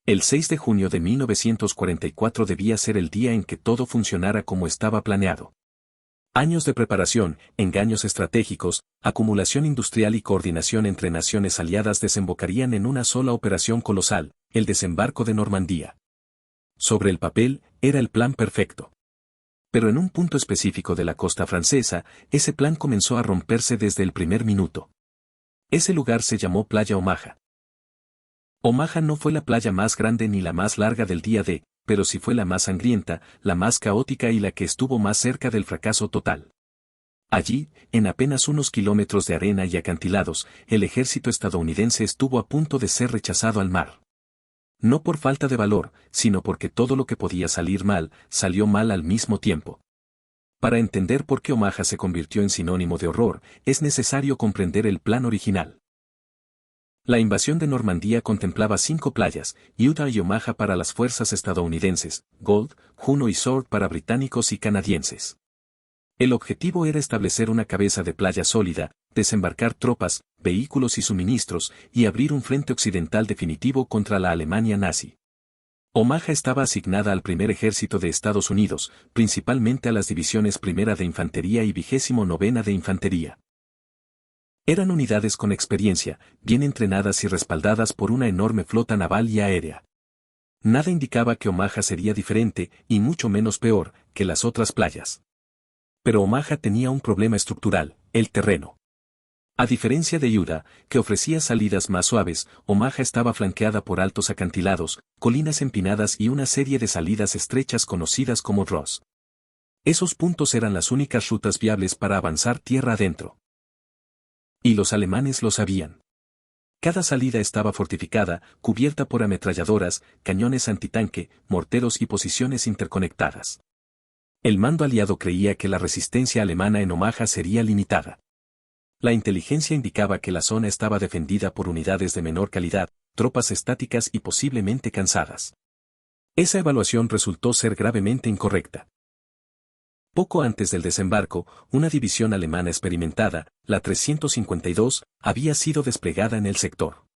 El 6 de junio de 1944 debía ser el día en que todo funcionara como estaba planeado. Años de preparación, engaños estratégicos, acumulación industrial y coordinación entre naciones aliadas desembocarían en una sola operación colosal, el desembarco de Normandía. Sobre el papel, era el plan perfecto. Pero en un punto específico de la costa francesa, ese plan comenzó a romperse desde el primer minuto. Ese lugar se llamó Playa Omaha. Omaha no fue la playa más grande ni la más larga del día D, pero sí fue la más sangrienta, la más caótica y la que estuvo más cerca del fracaso total. Allí, en apenas unos kilómetros de arena y acantilados, el ejército estadounidense estuvo a punto de ser rechazado al mar. No por falta de valor, sino porque todo lo que podía salir mal, salió mal al mismo tiempo. Para entender por qué Omaha se convirtió en sinónimo de horror, es necesario comprender el plan original. La invasión de Normandía contemplaba 5 playas, Utah y Omaha para las fuerzas estadounidenses, Gold, Juno y Sword para británicos y canadienses. El objetivo era establecer una cabeza de playa sólida, desembarcar tropas, vehículos y suministros, y abrir un frente occidental definitivo contra la Alemania nazi. Omaha estaba asignada al primer ejército de Estados Unidos, principalmente a las divisiones primera de Infantería y 29ª de Infantería. Eran unidades con experiencia, bien entrenadas y respaldadas por una enorme flota naval y aérea. Nada indicaba que Omaha sería diferente, y mucho menos peor, que las otras playas. Pero Omaha tenía un problema estructural, el terreno. A diferencia de Utah, que ofrecía salidas más suaves, Omaha estaba flanqueada por altos acantilados, colinas empinadas y una serie de salidas estrechas conocidas como Ross. Esos puntos eran las únicas rutas viables para avanzar tierra adentro. Y los alemanes lo sabían. Cada salida estaba fortificada, cubierta por ametralladoras, cañones antitanque, morteros y posiciones interconectadas. El mando aliado creía que la resistencia alemana en Omaha sería limitada. La inteligencia indicaba que la zona estaba defendida por unidades de menor calidad, tropas estáticas y posiblemente cansadas. Esa evaluación resultó ser gravemente incorrecta. Poco antes del desembarco, una división alemana experimentada, la 352, había sido desplegada en el sector.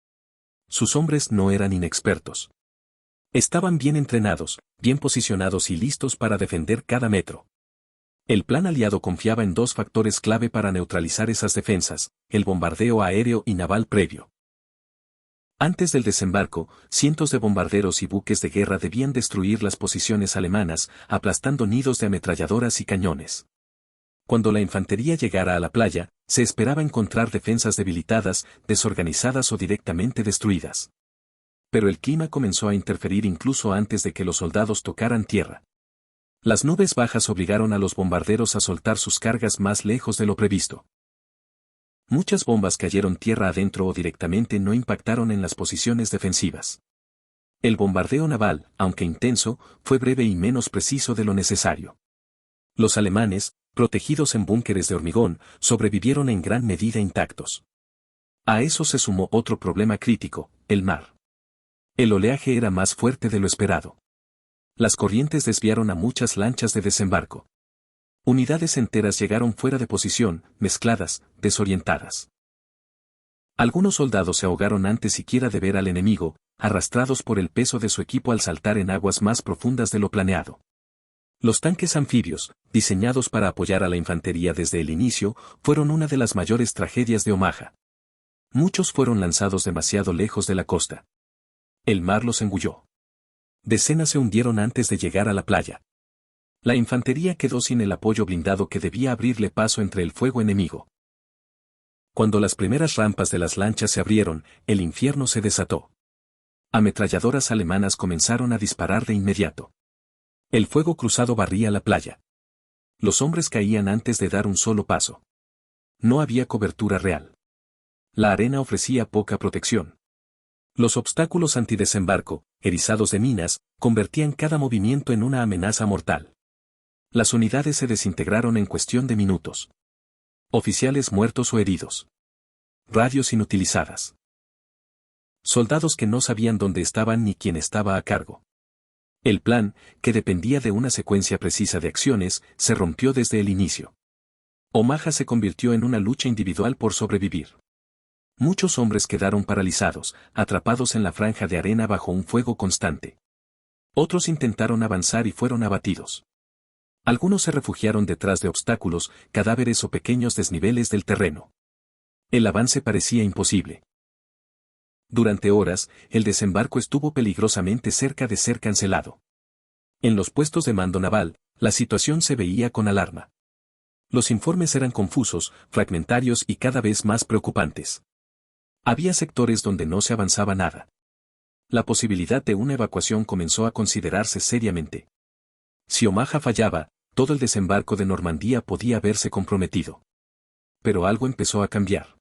Sus hombres no eran inexpertos. Estaban bien entrenados, bien posicionados y listos para defender cada metro. El plan aliado confiaba en 2 factores clave para neutralizar esas defensas, el bombardeo aéreo y naval previo. Antes del desembarco, cientos de bombarderos y buques de guerra debían destruir las posiciones alemanas, aplastando nidos de ametralladoras y cañones. Cuando la infantería llegara a la playa, se esperaba encontrar defensas debilitadas, desorganizadas o directamente destruidas. Pero el clima comenzó a interferir incluso antes de que los soldados tocaran tierra. Las nubes bajas obligaron a los bombarderos a soltar sus cargas más lejos de lo previsto. Muchas bombas cayeron tierra adentro o directamente no impactaron en las posiciones defensivas. El bombardeo naval, aunque intenso, fue breve y menos preciso de lo necesario. Los alemanes, protegidos en búnkeres de hormigón, sobrevivieron en gran medida intactos. A eso se sumó otro problema crítico, el mar. El oleaje era más fuerte de lo esperado. Las corrientes desviaron a muchas lanchas de desembarco. Unidades enteras llegaron fuera de posición, mezcladas, desorientadas. Algunos soldados se ahogaron antes siquiera de ver al enemigo, arrastrados por el peso de su equipo al saltar en aguas más profundas de lo planeado. Los tanques anfibios, diseñados para apoyar a la infantería desde el inicio, fueron una de las mayores tragedias de Omaha. Muchos fueron lanzados demasiado lejos de la costa. El mar los engulló. Decenas se hundieron antes de llegar a la playa. La infantería quedó sin el apoyo blindado que debía abrirle paso entre el fuego enemigo. Cuando las primeras rampas de las lanchas se abrieron, el infierno se desató. Ametralladoras alemanas comenzaron a disparar de inmediato. El fuego cruzado barría la playa. Los hombres caían antes de dar un solo paso. No había cobertura real. La arena ofrecía poca protección. Los obstáculos antidesembarco, erizados de minas, convertían cada movimiento en una amenaza mortal. Las unidades se desintegraron en cuestión de minutos. Oficiales muertos o heridos. Radios inutilizadas. Soldados que no sabían dónde estaban ni quién estaba a cargo. El plan, que dependía de una secuencia precisa de acciones, se rompió desde el inicio. Omaha se convirtió en una lucha individual por sobrevivir. Muchos hombres quedaron paralizados, atrapados en la franja de arena bajo un fuego constante. Otros intentaron avanzar y fueron abatidos. Algunos se refugiaron detrás de obstáculos, cadáveres o pequeños desniveles del terreno. El avance parecía imposible. Durante horas, el desembarco estuvo peligrosamente cerca de ser cancelado. En los puestos de mando naval, la situación se veía con alarma. Los informes eran confusos, fragmentarios y cada vez más preocupantes. Había sectores donde no se avanzaba nada. La posibilidad de una evacuación comenzó a considerarse seriamente. Si Omaha fallaba, todo el desembarco de Normandía podía verse comprometido. Pero algo empezó a cambiar.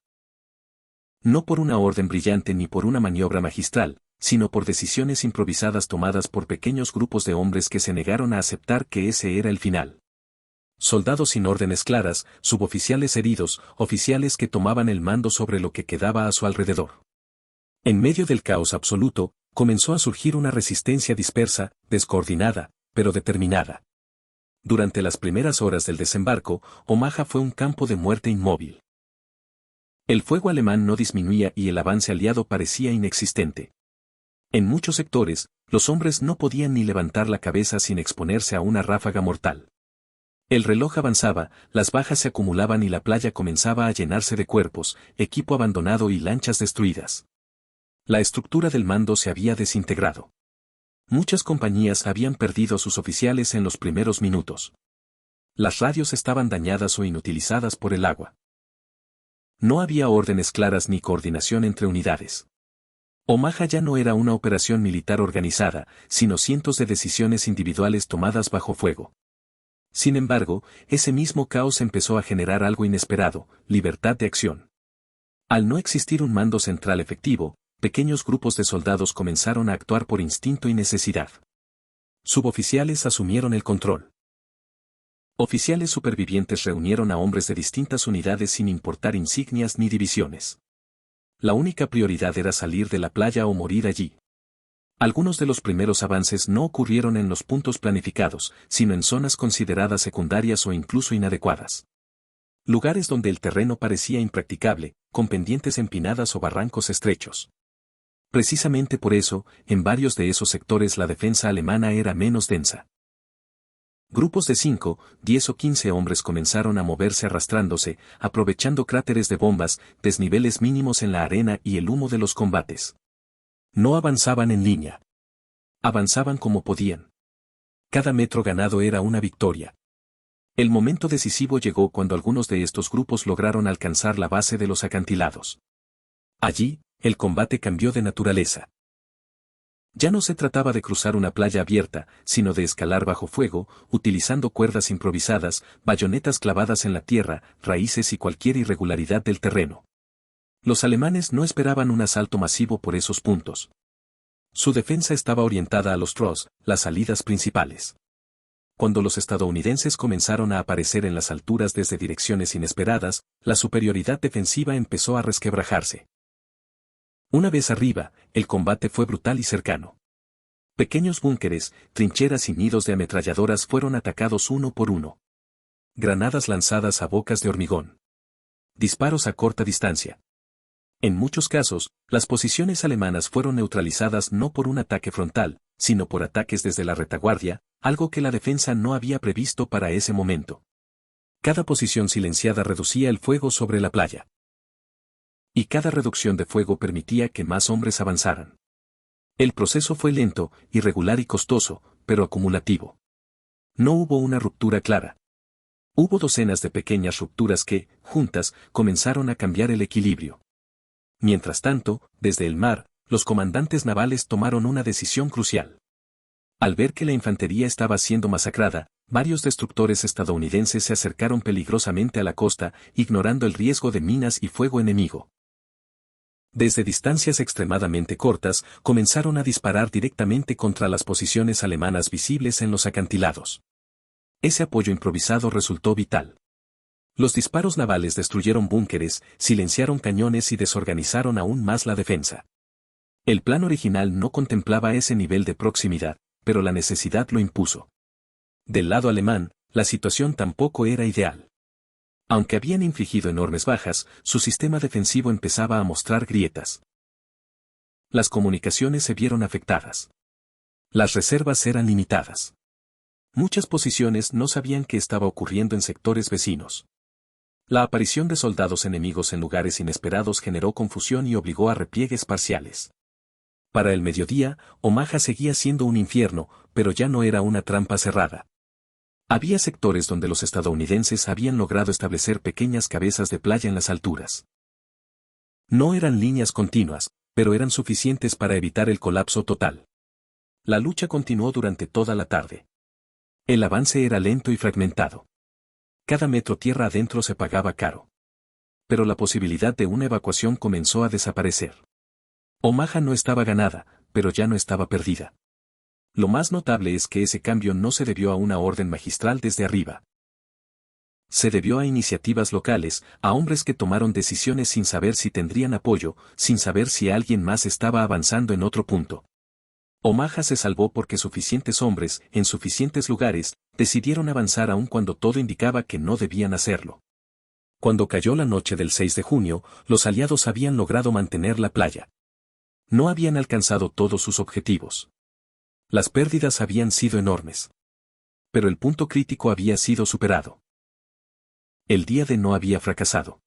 No por una orden brillante ni por una maniobra magistral, sino por decisiones improvisadas tomadas por pequeños grupos de hombres que se negaron a aceptar que ese era el final. Soldados sin órdenes claras, suboficiales heridos, oficiales que tomaban el mando sobre lo que quedaba a su alrededor. En medio del caos absoluto, comenzó a surgir una resistencia dispersa, descoordinada, pero determinada. Durante las primeras horas del desembarco, Omaha fue un campo de muerte inmóvil. El fuego alemán no disminuía y el avance aliado parecía inexistente. En muchos sectores, los hombres no podían ni levantar la cabeza sin exponerse a una ráfaga mortal. El reloj avanzaba, las bajas se acumulaban y la playa comenzaba a llenarse de cuerpos, equipo abandonado y lanchas destruidas. La estructura del mando se había desintegrado. Muchas compañías habían perdido a sus oficiales en los primeros minutos. Las radios estaban dañadas o inutilizadas por el agua. No había órdenes claras ni coordinación entre unidades. Omaha ya no era una operación militar organizada, sino cientos de decisiones individuales tomadas bajo fuego. Sin embargo, ese mismo caos empezó a generar algo inesperado, libertad de acción. Al no existir un mando central efectivo, pequeños grupos de soldados comenzaron a actuar por instinto y necesidad. Suboficiales asumieron el control. Oficiales supervivientes reunieron a hombres de distintas unidades sin importar insignias ni divisiones. La única prioridad era salir de la playa o morir allí. Algunos de los primeros avances no ocurrieron en los puntos planificados, sino en zonas consideradas secundarias o incluso inadecuadas. Lugares donde el terreno parecía impracticable, con pendientes empinadas o barrancos estrechos. Precisamente por eso, en varios de esos sectores la defensa alemana era menos densa. Grupos de 5, 10 o 15 hombres comenzaron a moverse arrastrándose, aprovechando cráteres de bombas, desniveles mínimos en la arena y el humo de los combates. No avanzaban en línea. Avanzaban como podían. Cada metro ganado era una victoria. El momento decisivo llegó cuando algunos de estos grupos lograron alcanzar la base de los acantilados. Allí, el combate cambió de naturaleza. Ya no se trataba de cruzar una playa abierta, sino de escalar bajo fuego, utilizando cuerdas improvisadas, bayonetas clavadas en la tierra, raíces y cualquier irregularidad del terreno. Los alemanes no esperaban un asalto masivo por esos puntos. Su defensa estaba orientada a los TROS, las salidas principales. Cuando los estadounidenses comenzaron a aparecer en las alturas desde direcciones inesperadas, la superioridad defensiva empezó a resquebrajarse. Una vez arriba, el combate fue brutal y cercano. Pequeños búnkeres, trincheras y nidos de ametralladoras fueron atacados uno por uno. Granadas lanzadas a bocas de hormigón. Disparos a corta distancia. En muchos casos, las posiciones alemanas fueron neutralizadas no por un ataque frontal, sino por ataques desde la retaguardia, algo que la defensa no había previsto para ese momento. Cada posición silenciada reducía el fuego sobre la playa. Y cada reducción de fuego permitía que más hombres avanzaran. El proceso fue lento, irregular y costoso, pero acumulativo. No hubo una ruptura clara. Hubo docenas de pequeñas rupturas que, juntas, comenzaron a cambiar el equilibrio. Mientras tanto, desde el mar, los comandantes navales tomaron una decisión crucial. Al ver que la infantería estaba siendo masacrada, varios destructores estadounidenses se acercaron peligrosamente a la costa, ignorando el riesgo de minas y fuego enemigo. Desde distancias extremadamente cortas, comenzaron a disparar directamente contra las posiciones alemanas visibles en los acantilados. Ese apoyo improvisado resultó vital. Los disparos navales destruyeron búnkeres, silenciaron cañones y desorganizaron aún más la defensa. El plan original no contemplaba ese nivel de proximidad, pero la necesidad lo impuso. Del lado alemán, la situación tampoco era ideal. Aunque habían infligido enormes bajas, su sistema defensivo empezaba a mostrar grietas. Las comunicaciones se vieron afectadas. Las reservas eran limitadas. Muchas posiciones no sabían qué estaba ocurriendo en sectores vecinos. La aparición de soldados enemigos en lugares inesperados generó confusión y obligó a repliegues parciales. Para el mediodía, Omaha seguía siendo un infierno, pero ya no era una trampa cerrada. Había sectores donde los estadounidenses habían logrado establecer pequeñas cabezas de playa en las alturas. No eran líneas continuas, pero eran suficientes para evitar el colapso total. La lucha continuó durante toda la tarde. El avance era lento y fragmentado. Cada metro tierra adentro se pagaba caro. Pero la posibilidad de una evacuación comenzó a desaparecer. Omaha no estaba ganada, pero ya no estaba perdida. Lo más notable es que ese cambio no se debió a una orden magistral desde arriba. Se debió a iniciativas locales, a hombres que tomaron decisiones sin saber si tendrían apoyo, sin saber si alguien más estaba avanzando en otro punto. Omaha se salvó porque suficientes hombres, en suficientes lugares, decidieron avanzar aun cuando todo indicaba que no debían hacerlo. Cuando cayó la noche del 6 de junio, los aliados habían logrado mantener la playa. No habían alcanzado todos sus objetivos. Las pérdidas habían sido enormes. Pero el punto crítico había sido superado. El día D no había fracasado.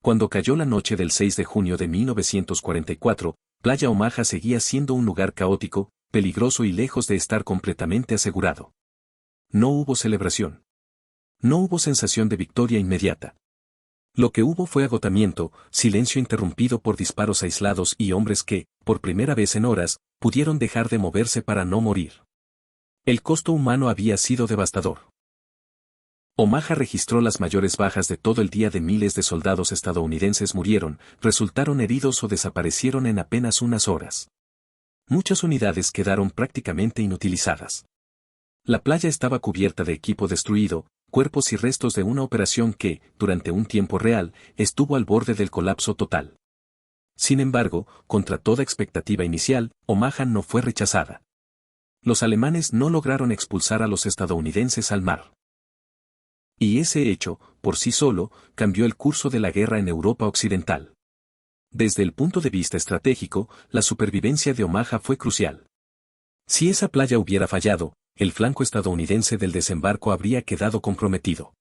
Cuando cayó la noche del 6 de junio de 1944, Playa Omaha seguía siendo un lugar caótico, peligroso y lejos de estar completamente asegurado. No hubo celebración. No hubo sensación de victoria inmediata. Lo que hubo fue agotamiento, silencio interrumpido por disparos aislados y hombres que, por primera vez en horas, pudieron dejar de moverse para no morir. El costo humano había sido devastador. Omaha registró las mayores bajas de todo el día. De miles de soldados estadounidenses murieron, resultaron heridos o desaparecieron en apenas unas horas. Muchas unidades quedaron prácticamente inutilizadas. La playa estaba cubierta de equipo destruido, cuerpos y restos de una operación que, durante un tiempo real, estuvo al borde del colapso total. Sin embargo, contra toda expectativa inicial, Omaha no fue rechazada. Los alemanes no lograron expulsar a los estadounidenses al mar. Y ese hecho, por sí solo, cambió el curso de la guerra en Europa Occidental. Desde el punto de vista estratégico, la supervivencia de Omaha fue crucial. Si esa playa hubiera fallado, el flanco estadounidense del desembarco habría quedado comprometido.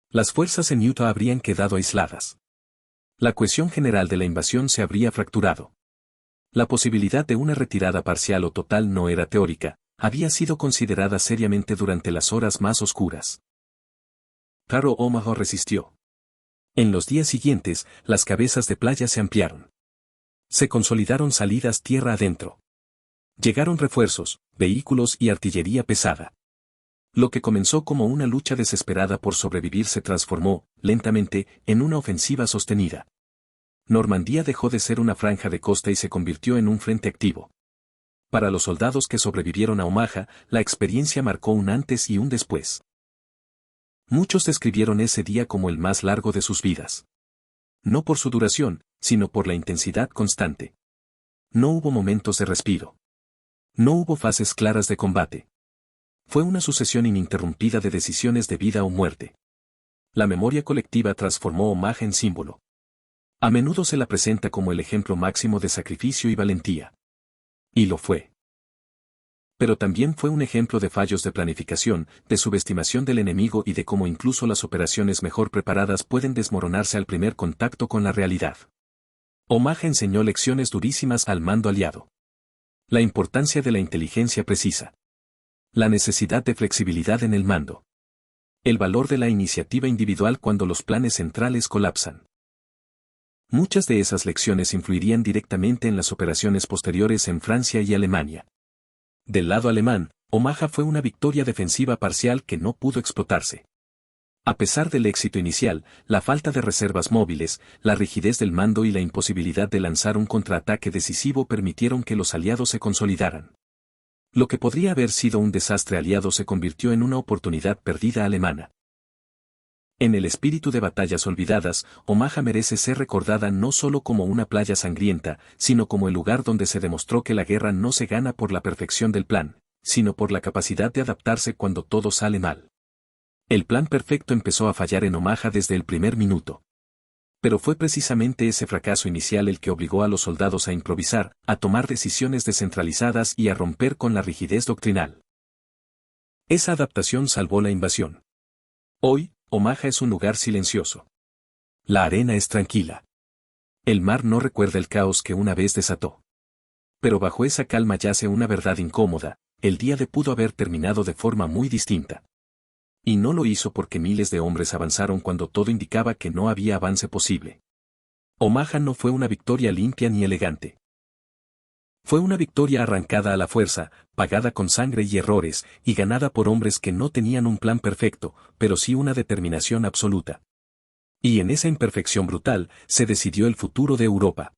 Las fuerzas en Utah habrían quedado aisladas. La cohesión general de la invasión se habría fracturado. La posibilidad de una retirada parcial o total no era teórica, había sido considerada seriamente durante las horas más oscuras. Pero Omaha resistió. En los días siguientes, las cabezas de playa se ampliaron. Se consolidaron salidas tierra adentro. Llegaron refuerzos, vehículos y artillería pesada. Lo que comenzó como una lucha desesperada por sobrevivir se transformó, lentamente, en una ofensiva sostenida. Normandía dejó de ser una franja de costa y se convirtió en un frente activo. Para los soldados que sobrevivieron a Omaha, la experiencia marcó un antes y un después. Muchos describieron ese día como el más largo de sus vidas. No por su duración, sino por la intensidad constante. No hubo momentos de respiro. No hubo fases claras de combate. Fue una sucesión ininterrumpida de decisiones de vida o muerte. La memoria colectiva transformó Omaha en símbolo. A menudo se la presenta como el ejemplo máximo de sacrificio y valentía. Y lo fue. Pero también fue un ejemplo de fallos de planificación, de subestimación del enemigo y de cómo incluso las operaciones mejor preparadas pueden desmoronarse al primer contacto con la realidad. Omaha enseñó lecciones durísimas al mando aliado. La importancia de la inteligencia precisa. La necesidad de flexibilidad en el mando. El valor de la iniciativa individual cuando los planes centrales colapsan. Muchas de esas lecciones influirían directamente en las operaciones posteriores en Francia y Alemania. Del lado alemán, Omaha fue una victoria defensiva parcial que no pudo explotarse. A pesar del éxito inicial, la falta de reservas móviles, la rigidez del mando y la imposibilidad de lanzar un contraataque decisivo permitieron que los aliados se consolidaran. Lo que podría haber sido un desastre aliado se convirtió en una oportunidad perdida alemana. En el espíritu de batallas olvidadas, Omaha merece ser recordada no solo como una playa sangrienta, sino como el lugar donde se demostró que la guerra no se gana por la perfección del plan, sino por la capacidad de adaptarse cuando todo sale mal. El plan perfecto empezó a fallar en Omaha desde el primer minuto. Pero fue precisamente ese fracaso inicial el que obligó a los soldados a improvisar, a tomar decisiones descentralizadas y a romper con la rigidez doctrinal. Esa adaptación salvó la invasión. Hoy, Omaha es un lugar silencioso. La arena es tranquila. El mar no recuerda el caos que una vez desató. Pero bajo esa calma yace una verdad incómoda: el día D pudo haber terminado de forma muy distinta. Y no lo hizo porque miles de hombres avanzaron cuando todo indicaba que no había avance posible. Omaha no fue una victoria limpia ni elegante. Fue una victoria arrancada a la fuerza, pagada con sangre y errores, y ganada por hombres que no tenían un plan perfecto, pero sí una determinación absoluta. Y en esa imperfección brutal, se decidió el futuro de Europa.